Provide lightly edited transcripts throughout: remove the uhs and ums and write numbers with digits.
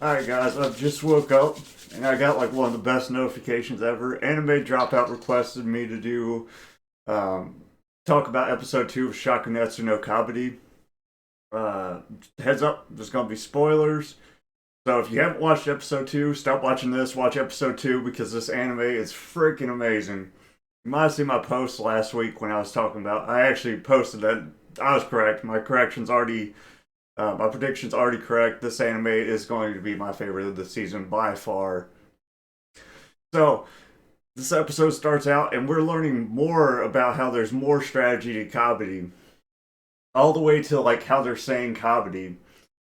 Alright guys, I just woke up and I got like one of the best notifications ever. Anime Dropout requested me to do um, talk about episode 2 of Shakunetsu no Kabaddi. Uh, Heads up, there's gonna be spoilers. So if you haven't watched episode 2, stop watching this, watch episode 2 because this anime is freaking amazing. You might have seen my post last week when I was talking about I actually posted that I was correct. My prediction's already correct. This anime is going to be my favorite of the season by far. So, this episode starts out, and we're learning more about how there's more strategy to Kabaddi. All the way to like how they're saying Kabaddi.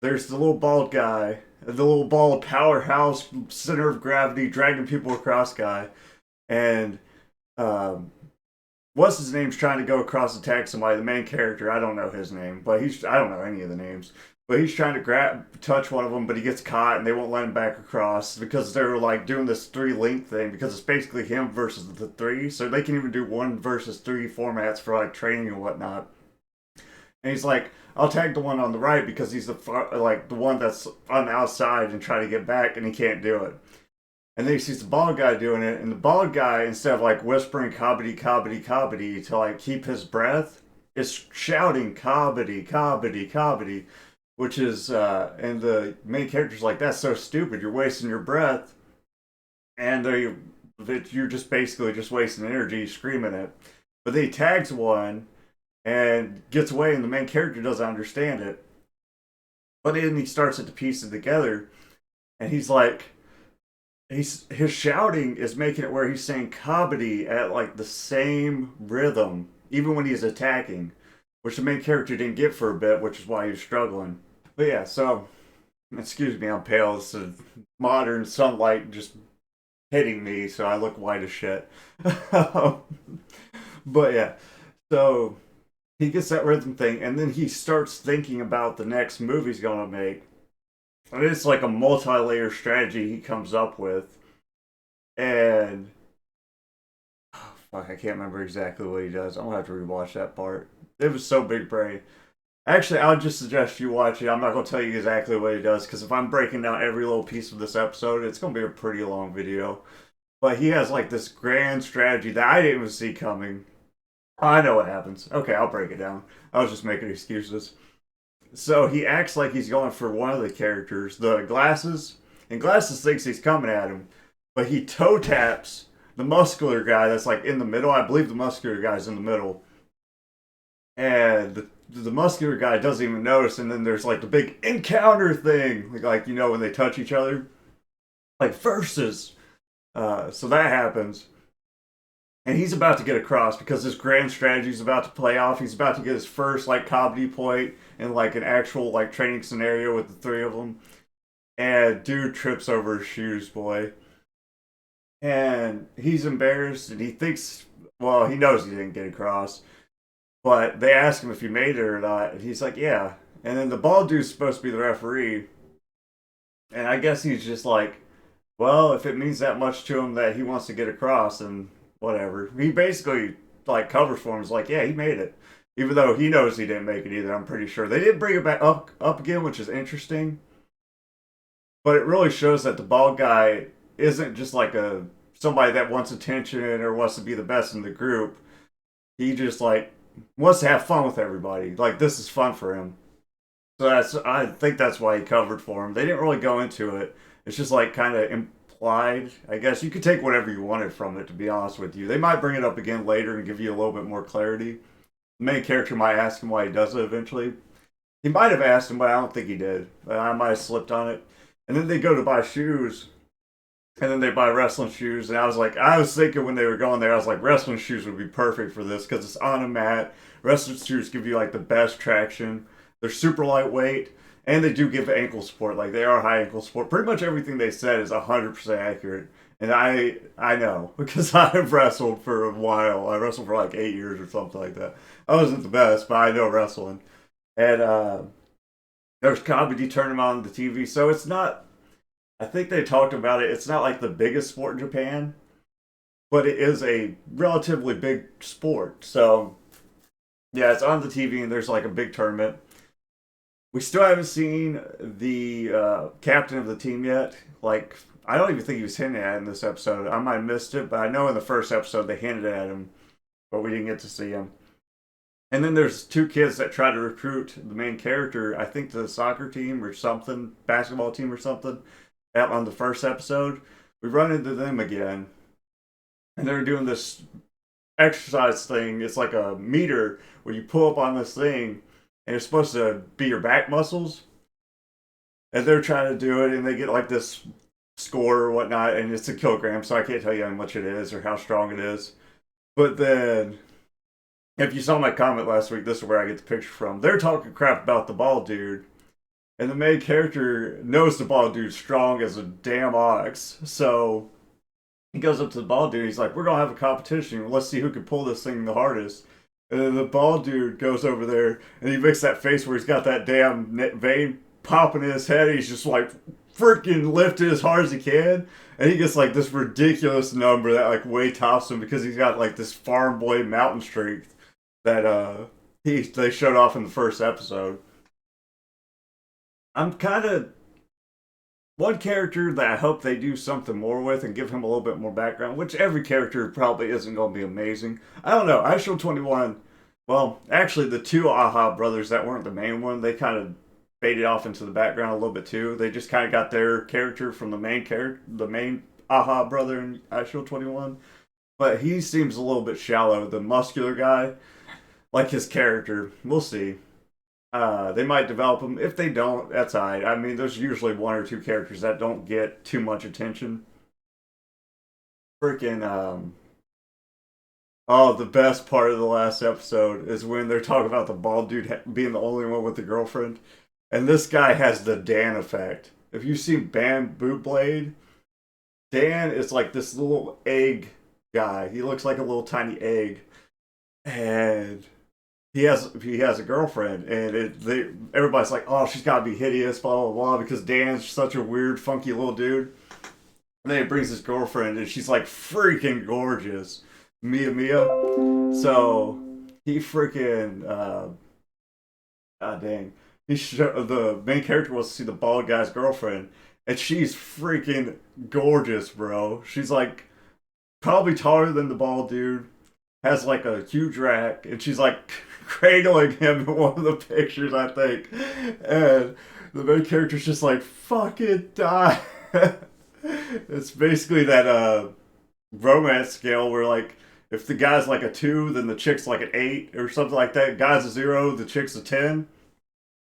There's the little bald guy, the little bald powerhouse, center of gravity, dragging people across guy. And um, what's his name's trying to go across and tag somebody, the main character. I don't know his name, but I don't know any of the names. But he's trying to touch one of them, but he gets caught, and they won't let him back across because they're like doing this three link thing because it's basically him versus the three, so they can even do one versus three formats for like training and whatnot. And he's like, I'll tag the one on the right because he's the one that's on the outside and try to get back, and he can't do it. And then he sees the bald guy doing it, and the bald guy, instead of like whispering "Kabaddi, Kabaddi, Kabaddi" to like keep his breath, is shouting "Kabaddi, Kabaddi, Kabaddi," which is and the main character's like, "That's so stupid. You're wasting your breath," and you're just basically just wasting energy screaming it. But then he tags one and gets away, and the main character doesn't understand it. But then he starts to piece it together, and he's like, his shouting is making it where he's saying kabaddi at like the same rhythm, even when he's attacking, which the main character didn't get for a bit, which is why he was struggling. But yeah, so excuse me, I'm pale. It's a modern sunlight just hitting me, so I look white as shit. But yeah, so he gets that rhythm thing, and then he starts thinking about the next move he's gonna make. And it's like a multi-layer strategy he comes up with, and oh, fuck, I can't remember exactly what he does. I'm gonna have to rewatch that part. It was so big brain. Actually, I'll just suggest you watch it. I'm not gonna tell you exactly what he does because if I'm breaking down every little piece of this episode, it's gonna be a pretty long video. But he has like this grand strategy that I didn't even see coming. I know what happens. Okay, I'll break it down. I was just making excuses. So he acts like he's going for one of the characters, the glasses, and glasses thinks he's coming at him, but he toe taps the muscular guy that's like in the middle. I believe the muscular guy's in the middle, and the muscular guy doesn't even notice. And then there's like the big encounter thing, like you know when they touch each other, like versus. So that happens, and he's about to get across because his grand strategy is about to play off. He's about to get his first like comedy point in like an actual like training scenario with the three of them. And dude trips over his shoes, boy. And he's embarrassed and he thinks, well, he knows he didn't get across. But they ask him if he made it or not. And he's like, yeah. And then the bald dude's supposed to be the referee. And I guess he's just like, well, if it means that much to him that he wants to get across, then whatever. He basically like covers for him. He's like, yeah, he made it, even though he knows he didn't make it either. I'm pretty sure they did bring it back up again, which is interesting. But it really shows that the bald guy isn't just like a somebody that wants attention or wants to be the best in the group. He just like wants to have fun with everybody. Like this is fun for him. So I think that's why he covered for him. They didn't really go into it. It's just like kind of implied. I guess you could take whatever you wanted from it. To be honest with you, they might bring it up again later and give you a little bit more clarity. The main character might ask him why he does it eventually. He might have asked him, but I don't think he did. But I might have slipped on it. And then they go to buy shoes, and then they buy wrestling shoes. And I was thinking when they were going there, I was like, wrestling shoes would be perfect for this because it's on a mat. Wrestling shoes give you like the best traction. They're super lightweight, and they do give ankle support. Like they are high ankle support. Pretty much everything they said is 100% accurate. And I know because I've wrestled for a while. I wrestled for like 8 years or something like that. I wasn't the best, but I know wrestling. And there's comedy tournament on the TV, so it's not. I think they talked about it. It's not like the biggest sport in Japan, but it is a relatively big sport. So yeah, it's on the TV, and there's like a big tournament. We still haven't seen the captain of the team yet. Like, I don't even think he was hinted at in this episode. I might have missed it, but I know in the first episode they hinted at him, but we didn't get to see him. And then there's two kids that try to recruit the main character, I think to the soccer team or something, basketball team or something, out on the first episode. We run into them again, and they're doing this exercise thing. It's like a meter where you pull up on this thing, and it's supposed to be your back muscles. And they're trying to do it, and they get like this score or whatnot, and it's a kilogram, so I can't tell you how much it is or how strong it is. But then, if you saw my comment last week, this is where I get the picture from. They're talking crap about the bald dude, and the main character knows the bald dude's strong as a damn ox. So he goes up to the bald dude. He's like, "We're gonna have a competition. Let's see who can pull this thing the hardest." And then the bald dude goes over there, and he makes that face where he's got that damn vein popping in his head. He's just like freaking lifting as hard as he can, and he gets like this ridiculous number that like way tops him because he's got like this farm boy mountain strength that they showed off in the first episode. I'm kind of one character that I hope they do something more with and give him a little bit more background, which every character probably isn't going to be amazing. I don't know. I Show 21, well, actually, the two Aha brothers that weren't the main one, they kind of faded off into the background a little bit too. They just kind of got their character from the main Aha brother in I Show 21. But he seems a little bit shallow, the muscular guy. Like his character. We'll see. They might develop them. If they don't, that's alright. I mean, there's usually one or two characters that don't get too much attention. Freaking, oh, the best part of the last episode is when they're talking about the bald dude being the only one with the girlfriend. And this guy has the Dan effect. If you've seen Bamboo Blade, Dan is like this little egg guy. He looks like a little tiny egg. And he has a girlfriend, and everybody's like, oh, she's got to be hideous, blah blah blah, because Dan's such a weird, funky little dude. And then he brings his girlfriend, and she's like freaking gorgeous, Mia. So he freaking god dang, the main character wants to see the bald guy's girlfriend, and she's freaking gorgeous, bro. She's like probably taller than the bald dude, has like a huge rack, and she's like cradling him in one of the pictures, I think. And the main character's just like, fucking die. It's basically that romance scale where like if the guy's like a 2, then the chick's like an 8 or something like that. Guy's a 0, the chick's a 10.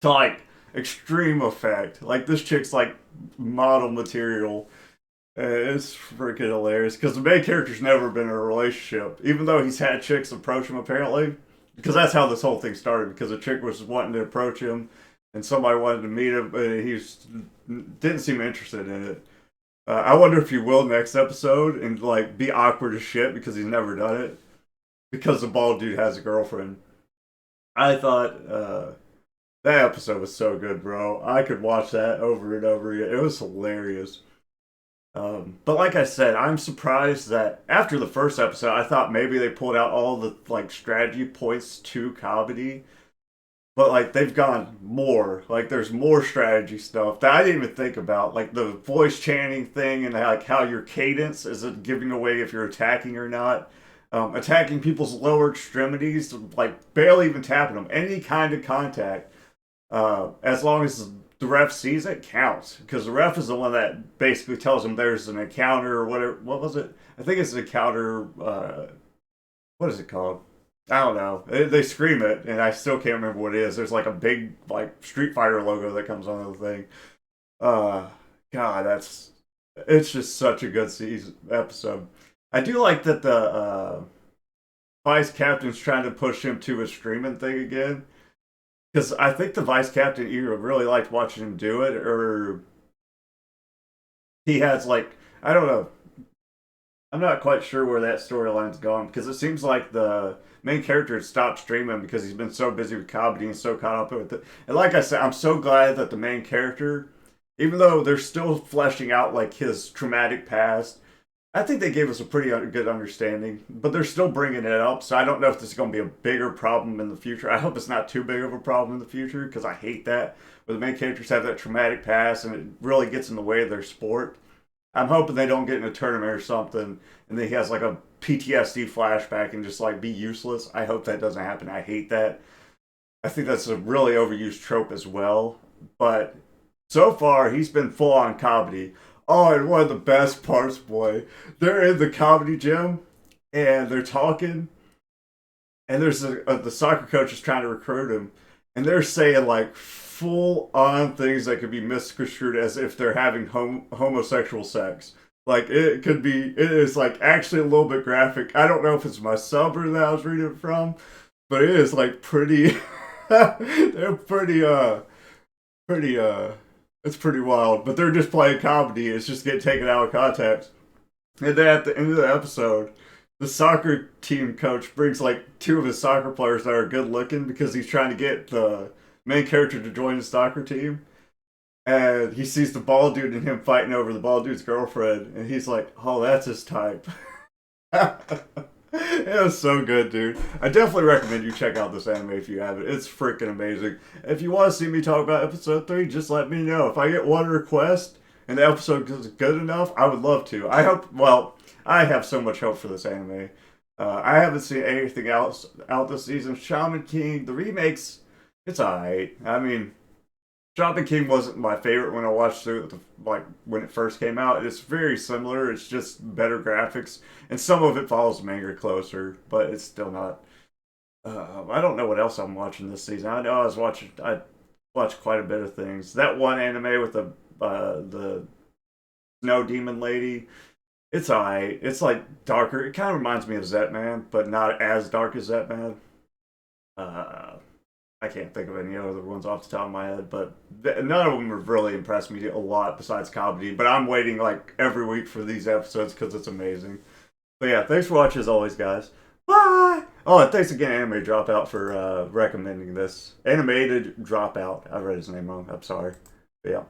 To like extreme effect. Like this chick's like model material. It's freaking hilarious because the main character's never been in a relationship, even though he's had chicks approach him apparently. Because that's how this whole thing started. Because a chick was wanting to approach him, and somebody wanted to meet him, but he didn't seem interested in it. I wonder if he will next episode and like be awkward as shit because he's never done it. Because the bald dude has a girlfriend. I thought that episode was so good, bro. I could watch that over and over again. It was hilarious. But like I said, I'm surprised that after the first episode, I thought maybe they pulled out all the like strategy points to comedy, but like they've gone more. Like there's more strategy stuff that I didn't even think about, like the voice chanting thing and like how your cadence is it giving away if you're attacking or not. Attacking people's lower extremities, like barely even tapping them, any kind of contact, as long as the ref sees it counts because the ref is the one that basically tells him there's an encounter or whatever. What was it? I think it's an encounter. What is it called? I don't know. They scream it, and I still can't remember what it is. There's like a big like Street Fighter logo that comes on the thing. God, it's just such a good season episode. I do like that the vice captain's trying to push him to a streaming thing again. Because I think the vice captain either really liked watching him do it, or he has like I don't know. I'm not quite sure where that storyline's going because it seems like the main character had stopped streaming because he's been so busy with comedy and so caught up with it. And like I said, I'm so glad that the main character, even though they're still fleshing out like his traumatic past, I think they gave us a pretty good understanding, but they're still bringing it up. So I don't know if this is going to be a bigger problem in the future. I hope it's not too big of a problem in the future because I hate that where the main characters have that traumatic past and it really gets in the way of their sport. I'm hoping they don't get in a tournament or something and then he has like a PTSD flashback and just like be useless. I hope that doesn't happen. I hate that. I think that's a really overused trope as well. But so far, he's been full on comedy. Oh, and one of the best parts, boy, they're in the comedy gym and they're talking, and the soccer coach is trying to recruit him, and they're saying like full on things that could be misconstrued as if they're having homosexual sex. Like it is like actually a little bit graphic. I don't know if it's my subreddit that I was reading it from, but it is like pretty. They're pretty it's pretty wild. But they're just playing comedy. It's just get taken out of context. And then at the end of the episode, the soccer team coach brings like two of his soccer players that are good looking because he's trying to get the main character to join his soccer team. And he sees the bald dude and him fighting over the bald dude's girlfriend, and he's like, "Oh, that's his type." It was so good, dude. I definitely recommend you check out this anime if you haven't. It's freaking amazing. If you want to see me talk about episode 3, just let me know. If I get one request and the episode is good enough, I would love to. I hope, well, I have so much hope for this anime. I haven't seen anything else out this season. Shaman King, the remakes, it's alright. I mean, Shopping King wasn't my favorite when I watched it, like when it first came out. It's very similar. It's just better graphics, and some of it follows the manga closer, but it's still not. I don't know what else I'm watching this season. I know I watched quite a bit of things. That one anime with the snow demon lady. It's alright. It's like darker. It kind of reminds me of Zetman, but not as dark as Zetman. Uh, I can't think of any other ones off the top of my head, but none of them have really impressed me a lot besides comedy. But I'm waiting like every week for these episodes because it's amazing. But yeah, thanks for watching as always, guys. Bye! Oh, and thanks again, Anime Dropout, for recommending this. Animated Dropout. I read his name wrong. I'm sorry. But yeah.